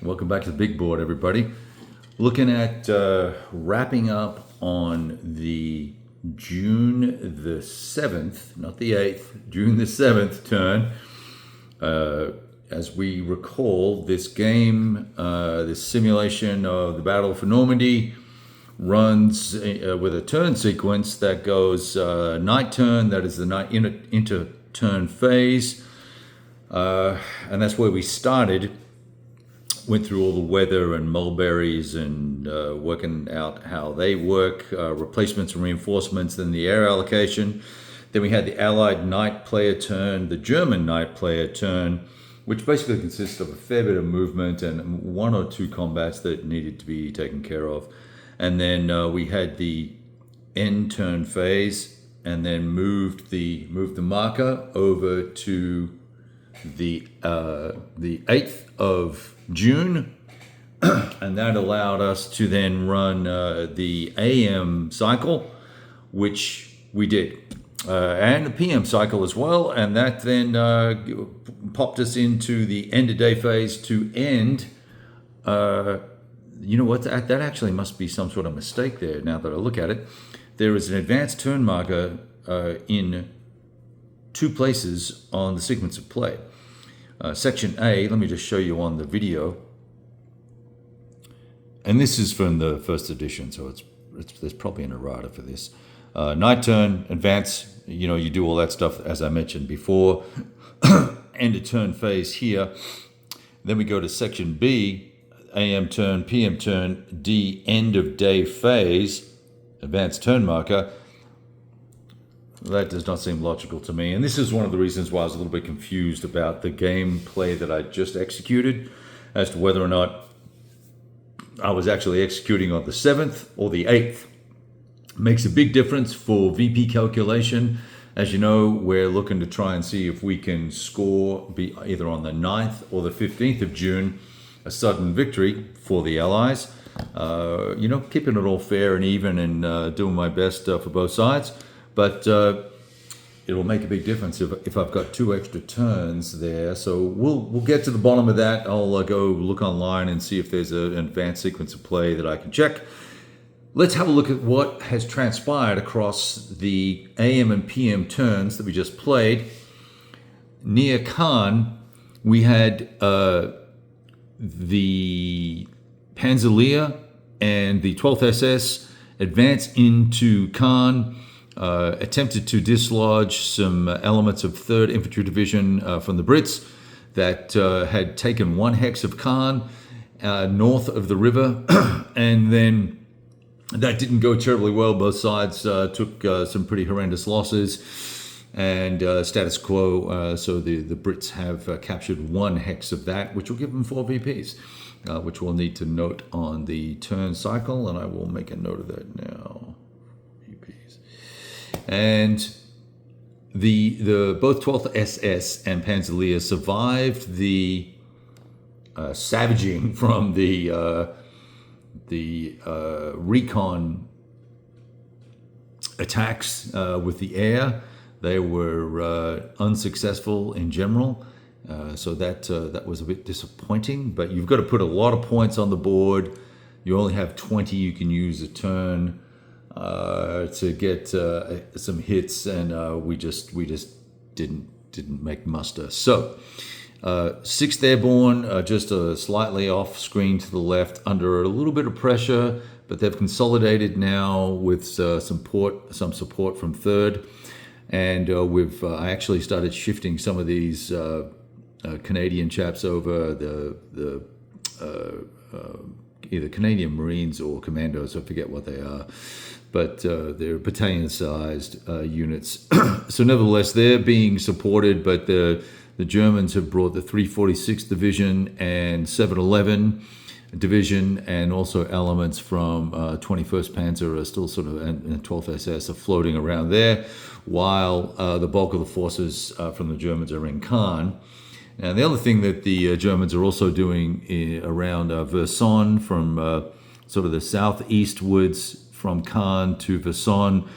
Welcome back to the big board, everybody. Looking at wrapping up on the June the 7th, not the 8th, June the 7th turn. As we recall, this game, this simulation of the Battle for Normandy, runs with a turn sequence that goes night turn, that is the night inter turn phase, and that's where we started. Went through all the weather and mulberries and working out how they work, replacements and reinforcements, then the air allocation. Then we had the Allied night player turn, the German night player turn, which basically consists of a fair bit of movement and one or two combats that needed to be taken care of. And then we had the end turn phase, and then moved the marker over to the 8th of June, and that allowed us to then run the AM cycle, which we did, and the PM cycle as well, and that then popped us into the end of day phase to end. You know what? That actually must be some sort of mistake there. Now that I look at it, there is an advanced turn marker in two places on the sequence of play. Section A, let me just show you on the video. And this is from the first edition, so there's probably an errata for this. Night turn, advance, you do all that stuff as I mentioned before. End of turn phase here. Then we go to section B, AM turn, PM turn, D, end of day phase, advanced turn marker. That does not seem logical to me, and this is one of the reasons why I was a little bit confused about the gameplay that I just executed, as to whether or not I was actually executing on the 7th or the 8th. Makes a big difference for VP calculation. As you know, we're looking to try and see if we can score, be either on the 9th or the 15th of June, a sudden victory for the Allies. Keeping it all fair and even, and doing my best for both sides. But it will make a big difference if I've got two extra turns there. So we'll get to the bottom of that. I'll go look online and see if there's an advanced sequence of play that I can check. Let's have a look at what has transpired across the AM and PM turns that we just played. Near Caen, we had the Panzer and the 12th SS advance into Caen. Attempted to dislodge some elements of 3rd Infantry Division from the Brits that had taken one hex of Caen north of the river, and then that didn't go terribly well. Both sides took some pretty horrendous losses, and status quo. So the Brits have captured one hex of that, which will give them 4 VPs, which we'll need to note on the turn cycle, and I will make a note of that now. And the both 12th SS and Panzer survived the savaging from the recon attacks with the air. They were unsuccessful in general, so that was a bit disappointing. But you've got to put a lot of points on the board. You only have 20 you can use a turn to get some hits, and we just didn't make muster. So 6th Airborne, just slightly off screen to the left, under a little bit of pressure, but they've consolidated now with some support from 3rd, and I actually started shifting some of these Canadian chaps over the either Canadian Marines or Commandos, I forget what they are, but they're battalion-sized units. So nevertheless, they're being supported, but the Germans have brought the 346th Division and 711 Division, and also elements from 21st Panzer are still sort of, and 12th SS are floating around there, while the bulk of the forces from the Germans are in Caen. And the other thing that the Germans are also doing around Verson, from sort of the southeastwards from Caen to Verson,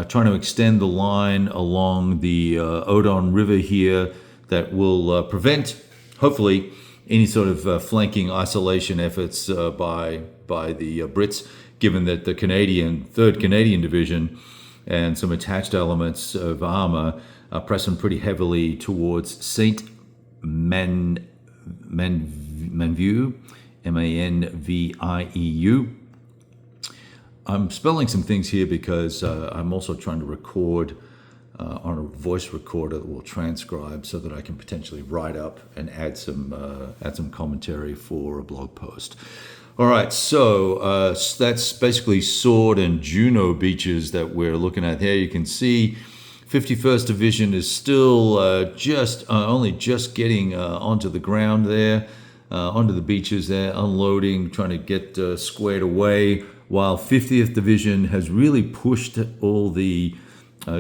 trying to extend the line along the Odon River here, that will prevent, hopefully, any sort of flanking isolation efforts by the Brits, given that the 3rd Canadian Division and some attached elements of armor are pressing pretty heavily towards Saint Manvieu, Manvieu. I'm spelling some things here because I'm also trying to record on a voice recorder that will transcribe so that I can potentially write up and add some commentary for a blog post. All right, so that's basically Sword and Juno beaches that we're looking at here. You can see 51st Division is still only just getting onto the ground there, onto the beaches there, unloading, trying to get squared away, while 50th Division has really pushed all the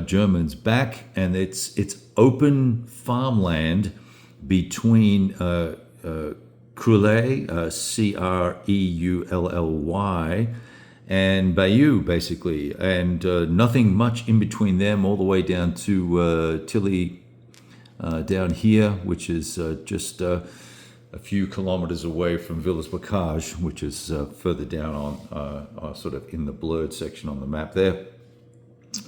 Germans back, and it's open farmland between Creulley, Creulley, and Bayeux, basically, and nothing much in between them, all the way down to Tilly down here, which is just a few kilometers away from Villers-Bocage, which is further down on sort of in the blurred section on the map there,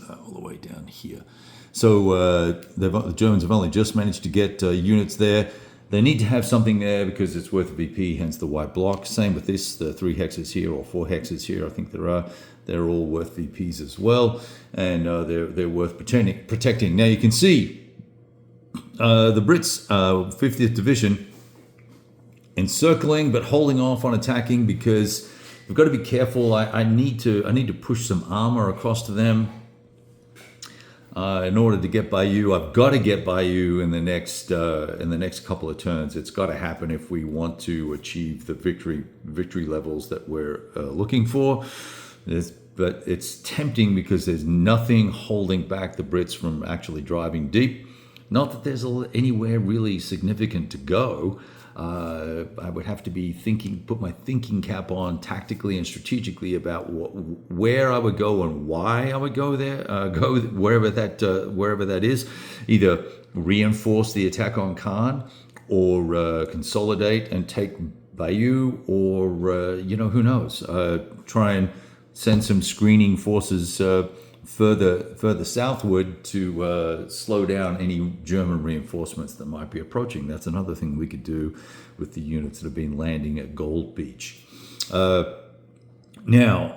all the way down here. So the Germans have only just managed to get units there. They need to have something there because it's worth a VP, hence the white block. Same with this, the 3 hexes here or 4 hexes here, I think there are. They're all worth VPs as well, and they're worth protecting. Now you can see the Brits, 50th Division, encircling but holding off on attacking because we've got to be careful. I need to push some armor across to them. In order to get Bayeux, I've got to get Bayeux in the next couple of turns. It's got to happen if we want to achieve the victory levels that we're looking for. But it's tempting because there's nothing holding back the Brits from actually driving deep. Not that there's anywhere really significant to go. I would have to be put my thinking cap on tactically and strategically about where I would go and why I would go there, go wherever that is. Either reinforce the attack on Caen, or consolidate and take Bayeux, or who knows, try and send some screening forces further southward to slow down any German reinforcements that might be approaching. That's another thing we could do with the units that have been landing at Gold Beach. Now,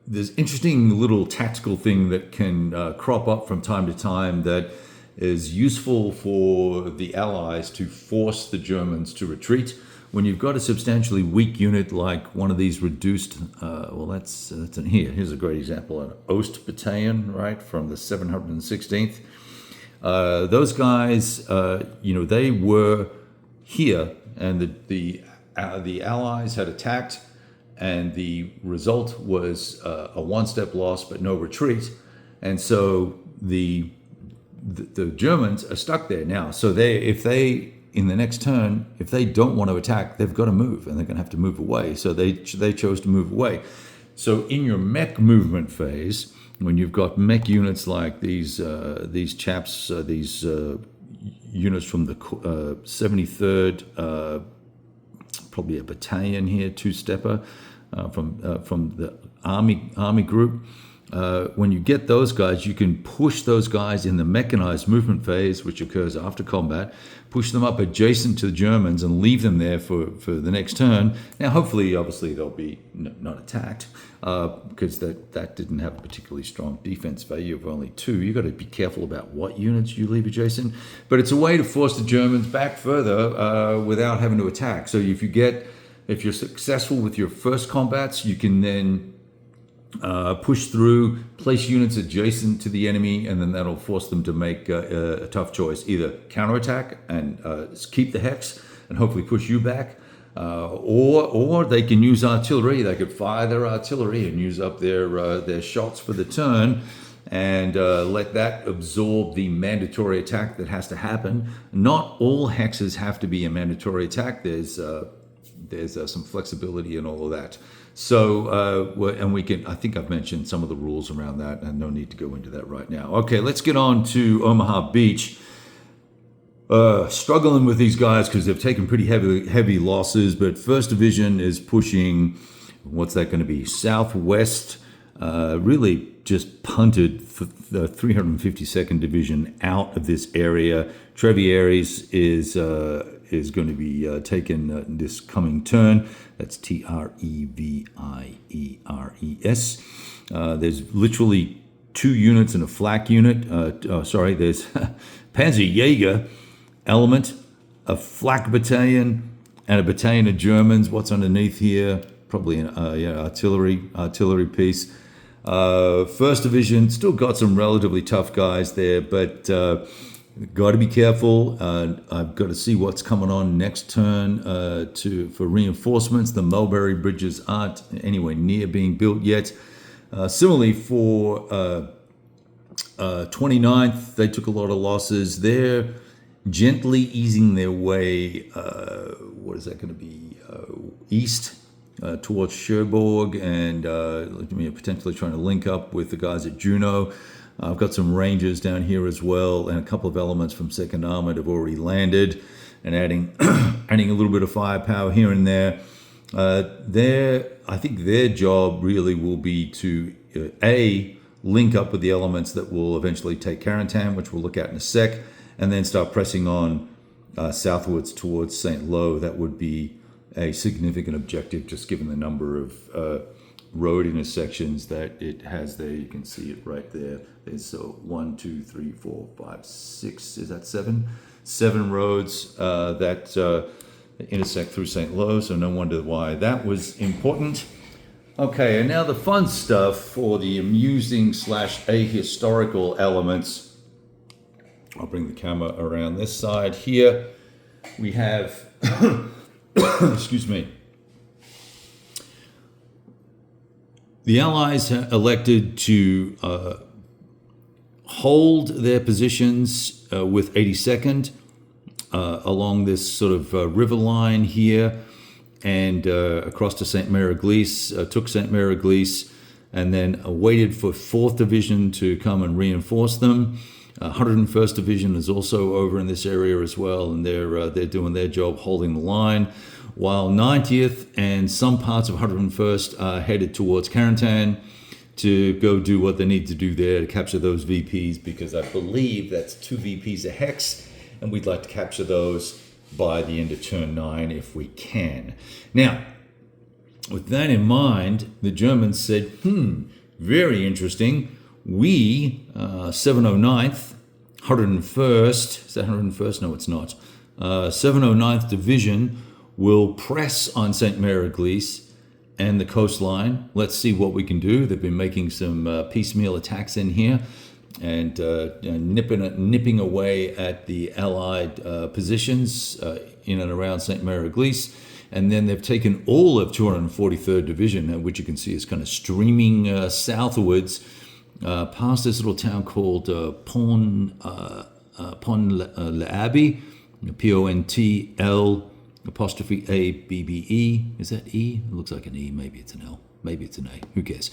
there's interesting little tactical thing that can crop up from time to time that is useful for the Allies to force the Germans to retreat. When you've got a substantially weak unit like one of these reduced, that's in here. Here's a great example, an Ost battalion, right, from the 716th. Those guys, they were here, and the Allies had attacked, and the result was a one-step loss but no retreat, and so the Germans are stuck there now. So in the next turn, if they don't want to attack, they've got to move, and they're going to have to move away. So they chose to move away. So in your mech movement phase, when you've got mech units like these chaps, these units from the 73rd, probably a battalion here, two-stepper from the army group. When you get those guys, you can push those guys in the mechanized movement phase, which occurs after combat, push them up adjacent to the Germans and leave them there for the next turn. Now, hopefully, obviously, they'll be not attacked because that didn't have a particularly strong defense value of only 2. You've got to be careful about what units you leave adjacent. But it's a way to force the Germans back further without having to attack. So if you're successful with your first combats, you can then push through, place units adjacent to the enemy, and then that'll force them to make a tough choice. Either counterattack and keep the hex and hopefully push you back, or they can use artillery. They could fire their artillery and use up their shots for the turn, and let that absorb the mandatory attack that has to happen. Not all hexes have to be a mandatory attack. There's some flexibility in all of that. So, and I think I've mentioned some of the rules around that, and no need to go into that right now. Okay, let's get on to Omaha Beach. Struggling with these guys because they've taken pretty heavy losses. But First Division is pushing, what's that going to be? Southwest. Really just punted the 352nd Division out of this area. Trevieres is going to be taken this coming turn. That's Trevieres. There's literally 2 units and a flak unit. There's Panzerjäger element, a flak battalion, and a battalion of Germans. What's underneath here? Probably an artillery piece. First Division still got some relatively tough guys there, but got to be careful. I've got to see what's coming on next turn for reinforcements. The Mulberry bridges aren't anywhere near being built yet. Similarly for 29th, they took a lot of losses. They're gently easing their way, what is that going to be, east towards Cherbourg, and potentially trying to link up with the guys at Juno. I've got some Rangers down here as well, and a couple of elements from 2nd Armored have already landed, and adding adding a little bit of firepower here and there. I think their job really will be to link up with the elements that will eventually take Carentan, which we'll look at in a sec, and then start pressing on southwards towards St. Lo. That would be a significant objective, just given the number of road intersections that it has there. You can see it right there. There's 1, 2, 3, 4, 5, 6. Is that 7? 7 roads that intersect through St. Lo. So no wonder why that was important. Okay, and now the fun stuff for the amusing / ahistorical elements. I'll bring the camera around this side here. We have, excuse me. The Allies elected to hold their positions with 82nd along this sort of river line here, and across to St. Mary-Église, took St. Mary-Église, and then waited for 4th Division to come and reinforce them. 101st Division is also over in this area as well, and they're doing their job holding the line, while 90th and some parts of 101st are headed towards Carentan to go do what they need to do there to capture those VPs, because I believe that's 2 VPs a hex, and we'd like to capture those by the end of turn 9 if we can. Now, with that in mind, the Germans said, very interesting. We, 709th, 101st, is that 101st? No, it's not. 709th Division will press on St. Mary-Église and the coastline. Let's see what we can do. They've been making some piecemeal attacks in here and nipping away at the Allied positions in and around St. Mary-Église. And then they've taken all of 243rd Division, which you can see is kind of streaming southwards, past this little town called Pont-l'Abbé, Pontl''Abbe. Is that E? It looks like an E. Maybe it's an L. Maybe it's an A. Who cares?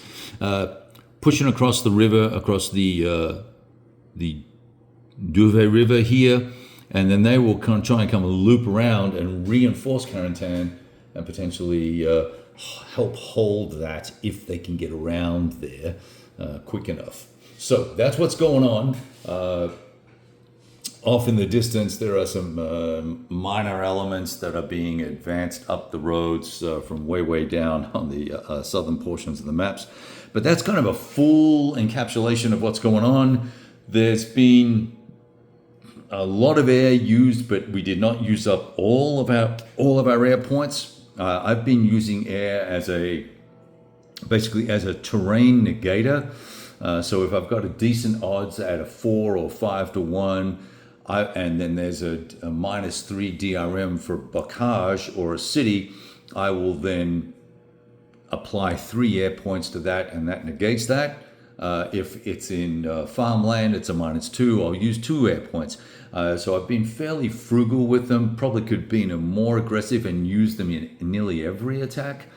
Pushing across the river, across the Duvet River here, and then they will try and come and loop around and reinforce Carentan and potentially help hold that if they can get around there quick enough. So that's what's going on. Off in the distance, there are some minor elements that are being advanced up the roads from way down on the southern portions of the maps. But that's kind of a full encapsulation of what's going on. There's been a lot of air used, but we did not use up all of our air points. I've been using air basically as a terrain negator. So if I've got a decent odds at a 4 or 5 to 1, and then there's a -3 DRM for Bocage or a city, I will then apply 3 air points to that, and that negates that. If it's in farmland, it's a -2. I'll use 2 air points. So I've been fairly frugal with them. Probably could be more aggressive and use them in nearly every attack.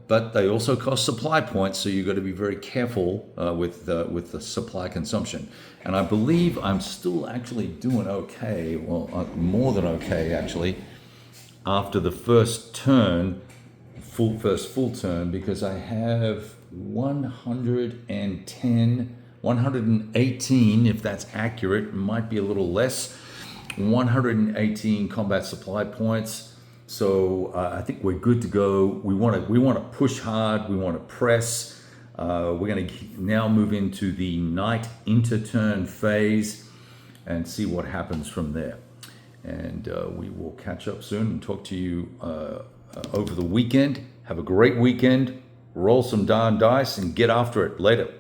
but they also cost supply points, so you've got to be very careful with the supply consumption. And I believe I'm still actually doing okay, well, more than okay actually, after the first turn, first full turn, because I have 118, if that's accurate, it might be a little less, 118 combat supply points. So I think we're good to go. We want to push hard. We want to press. We're going to now move into the night interturn phase and see what happens from there. And we will catch up soon and talk to you over the weekend. Have a great weekend. Roll some darn dice and get after it. Later.